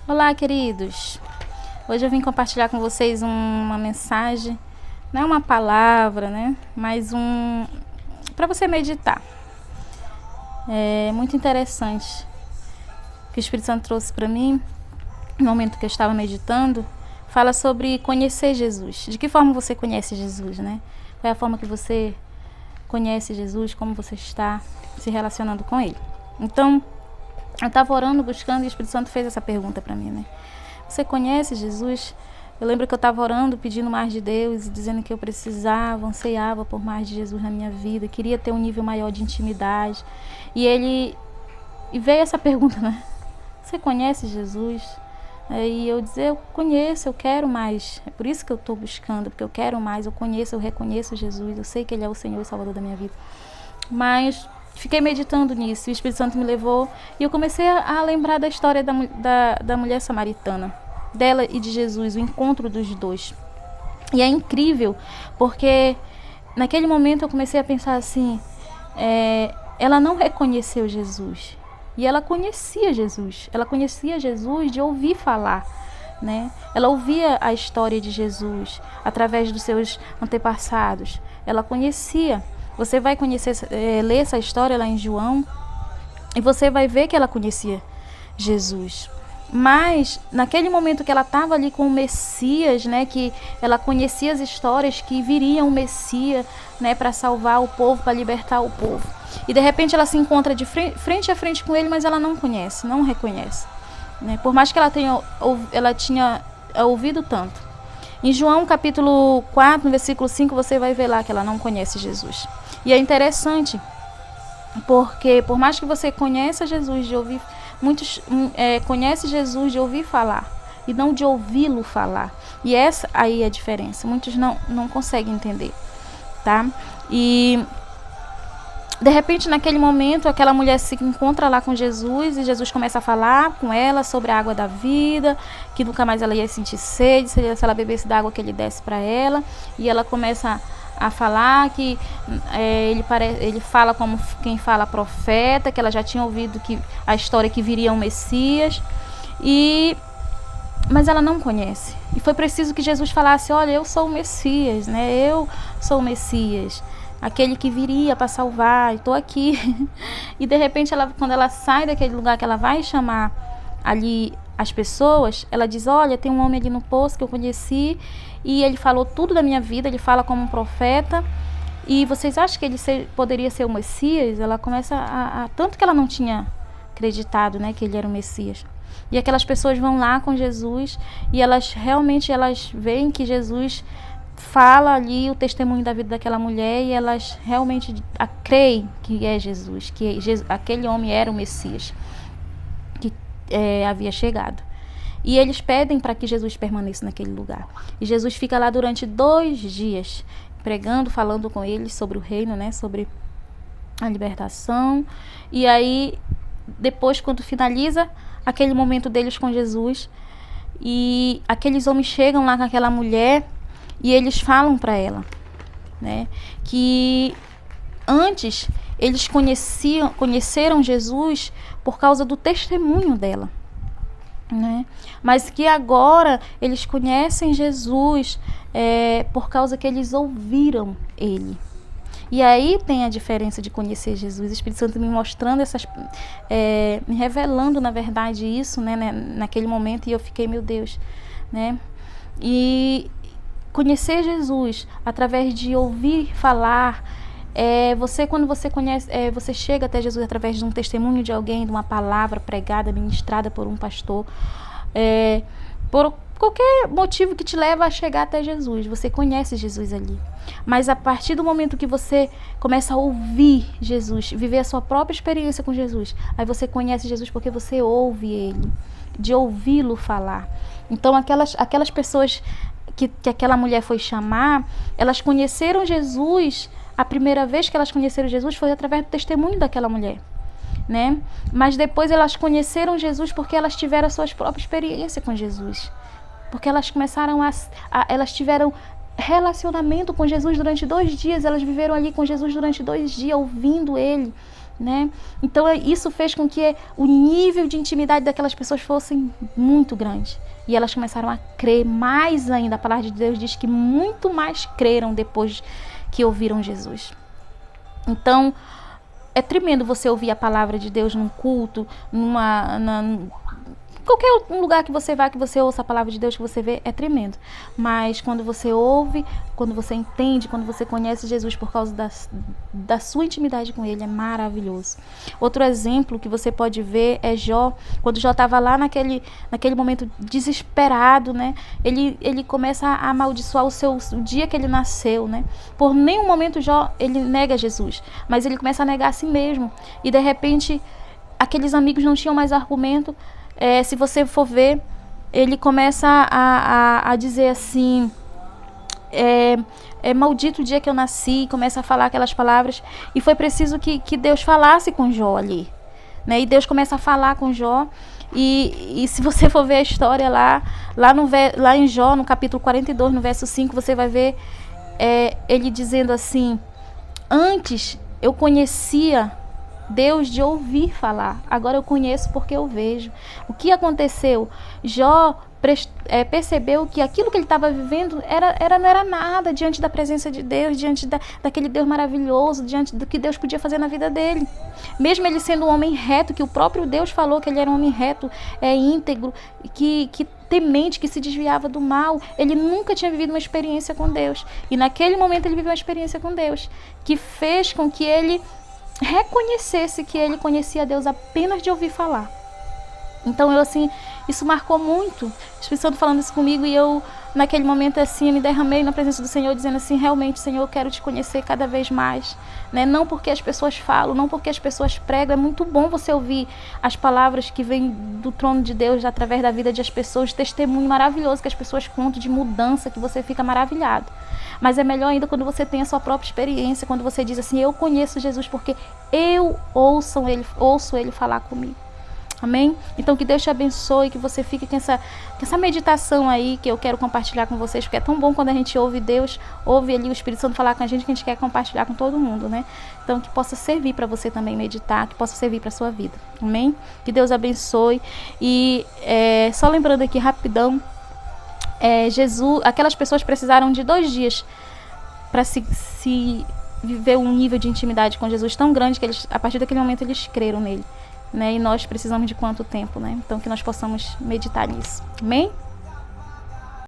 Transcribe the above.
Olá, queridos. Hoje eu vim compartilhar com vocês uma mensagem, não é uma palavra, né? Mas para você meditar. É muito interessante que o Espírito Santo trouxe para mim, no momento que eu estava meditando, fala sobre conhecer Jesus. De que forma você conhece Jesus, né? Qual é a forma que você conhece Jesus, como você está se relacionando com Ele. Então, eu estava orando, buscando, e o Espírito Santo fez essa pergunta para mim, né? Você conhece Jesus? Eu lembro que eu estava orando, pedindo mais de Deus, dizendo que eu precisava, ansiava por mais de Jesus na minha vida, queria ter um nível maior de intimidade. E veio essa pergunta, né? Você conhece Jesus? E eu dizer, eu conheço, eu quero mais. É por isso que eu estou buscando, porque eu quero mais, eu conheço, eu reconheço Jesus, eu sei que Ele é o Senhor e Salvador da minha vida. Mas fiquei meditando nisso, e o Espírito Santo me levou, e eu comecei a lembrar da história da mulher samaritana, dela e de Jesus, o encontro dos dois. E é incrível, porque naquele momento eu comecei a pensar assim, ela não reconheceu Jesus, e ela conhecia Jesus de ouvir falar, né? Ela ouvia a história de Jesus através dos seus antepassados, ela conhecia. Você vai conhecer, ler essa história lá em João, e você vai ver que ela conhecia Jesus. Mas naquele momento que ela estava ali com o Messias, né, que ela conhecia as histórias que viria um Messias, né, para salvar o povo, para libertar o povo. E de repente ela se encontra de frente a frente com ele, mas ela não conhece, não reconhece, né? Por mais que ela tinha ouvido tanto. Em João capítulo 4, no versículo 5, você vai ver lá que ela não conhece Jesus. E é interessante, porque por mais que você conheça Jesus de ouvir, muitos conhecem Jesus de ouvir falar e não de ouvi-lo falar. E essa aí é a diferença. Muitos não conseguem entender, tá? E de repente, naquele momento, aquela mulher se encontra lá com Jesus, e Jesus começa a falar com ela sobre a água da vida, que nunca mais ela ia sentir sede, se ela bebesse da água que ele desse para ela. E ela começa a falar que ele fala como quem fala profeta, que ela já tinha ouvido a história que viria um Messias, mas ela não conhece. E foi preciso que Jesus falasse, olha, eu sou o Messias, né? Eu sou o Messias, aquele que viria para salvar, estou aqui. E de repente, quando ela sai daquele lugar que ela vai chamar ali as pessoas, ela diz, olha, tem um homem ali no poço que eu conheci, e ele falou tudo da minha vida, ele fala como um profeta, e vocês acham que ele poderia ser o Messias? Ela começa tanto que ela não tinha acreditado, né, que ele era o Messias. E aquelas pessoas vão lá com Jesus, e elas veem que Jesus fala ali o testemunho da vida daquela mulher, e elas realmente creem que é Jesus, aquele homem era o Messias que havia chegado. E eles pedem para que Jesus permaneça naquele lugar. E Jesus fica lá durante 2 dias, pregando, falando com eles sobre o reino, né, sobre a libertação. E aí, depois, quando finaliza aquele momento deles com Jesus, e aqueles homens chegam lá com aquela mulher, e eles falam para ela, né, que antes eles conheceram Jesus por causa do testemunho dela, né, mas que agora eles conhecem Jesus por causa que eles ouviram ele. E aí tem a diferença de conhecer Jesus. O Espírito Santo me mostrando me revelando, na verdade, isso, né, naquele momento, e eu fiquei, meu Deus, né? E conhecer Jesus através de ouvir falar, quando você conhece, você chega até Jesus através de um testemunho de alguém, de uma palavra pregada, ministrada por um pastor, por qualquer motivo que te leva a chegar até Jesus, você conhece Jesus ali. Mas a partir do momento que você começa a ouvir Jesus, viver a sua própria experiência com Jesus, aí você conhece Jesus porque você ouve ele, de ouvi-lo falar. Então aquelas pessoas que aquela mulher foi chamar, elas conheceram Jesus, a primeira vez que elas conheceram Jesus foi através do testemunho daquela mulher, né? Mas depois elas conheceram Jesus porque elas tiveram a sua própria experiência com Jesus, porque elas começaram elas tiveram relacionamento com Jesus durante 2 dias, elas viveram ali com Jesus durante 2 dias, ouvindo ele, né? Então isso fez com que o nível de intimidade daquelas pessoas fosse muito grande. E elas começaram a crer mais ainda. A palavra de Deus diz que muito mais creram depois que ouviram Jesus. Então, é tremendo você ouvir a palavra de Deus num culto, qualquer lugar que você vá, que você ouça a palavra de Deus, que você vê, é tremendo. Mas quando você ouve, quando você entende, quando você conhece Jesus por causa da sua intimidade com Ele, é maravilhoso. Outro exemplo que você pode ver é Jó. Quando Jó estava lá naquele momento desesperado, né? Ele começa a amaldiçoar o dia que ele nasceu, né? Por nenhum momento Jó, ele nega Jesus, mas ele começa a negar a si mesmo. E de repente, aqueles amigos não tinham mais argumento. Se você for ver, ele começa a dizer assim, maldito o dia que eu nasci, começa a falar aquelas palavras, e foi preciso que Deus falasse com Jó ali, né? E Deus começa a falar com Jó, e se você for ver a história lá em Jó, no capítulo 42, no verso 5, você vai ver ele dizendo assim: antes eu conhecia Deus de ouvir falar, agora eu conheço porque eu vejo. O que aconteceu? Jó percebeu que aquilo que ele estava vivendo não era nada diante da presença de Deus, diante daquele Deus maravilhoso, diante do que Deus podia fazer na vida dele. Mesmo ele sendo um homem reto, que o próprio Deus falou que ele era um homem reto, íntegro, que temente, que se desviava do mal, ele nunca tinha vivido uma experiência com Deus. E naquele momento ele viveu uma experiência com Deus, que fez com que ele reconhecesse que ele conhecia Deus apenas de ouvir falar. Então isso marcou muito. O Espírito Santo falando isso comigo, e eu naquele momento assim, me derramei na presença do Senhor, dizendo assim: realmente, Senhor, eu quero te conhecer cada vez mais, né? Não porque as pessoas falam, não porque as pessoas pregam. É muito bom você ouvir as palavras que vêm do trono de Deus através da vida das pessoas, testemunho maravilhoso que as pessoas contam de mudança, que você fica maravilhado. Mas é melhor ainda quando você tem a sua própria experiência, quando você diz assim: eu conheço Jesus porque eu ouço ele falar comigo. Amém? Então que Deus te abençoe, que você fique com essa meditação aí, que eu quero compartilhar com vocês, porque é tão bom quando a gente ouve Deus, ouve ali o Espírito Santo falar com a gente, que a gente quer compartilhar com todo mundo, né? Então que possa servir para você também meditar, que possa servir para a sua vida. Amém? Que Deus abençoe. E só lembrando aqui rapidão, Jesus, aquelas pessoas precisaram de 2 dias para se viver um nível de intimidade com Jesus tão grande que a partir daquele momento eles creram nele, né? E nós precisamos de quanto tempo, né? Então que nós possamos meditar nisso. Amém?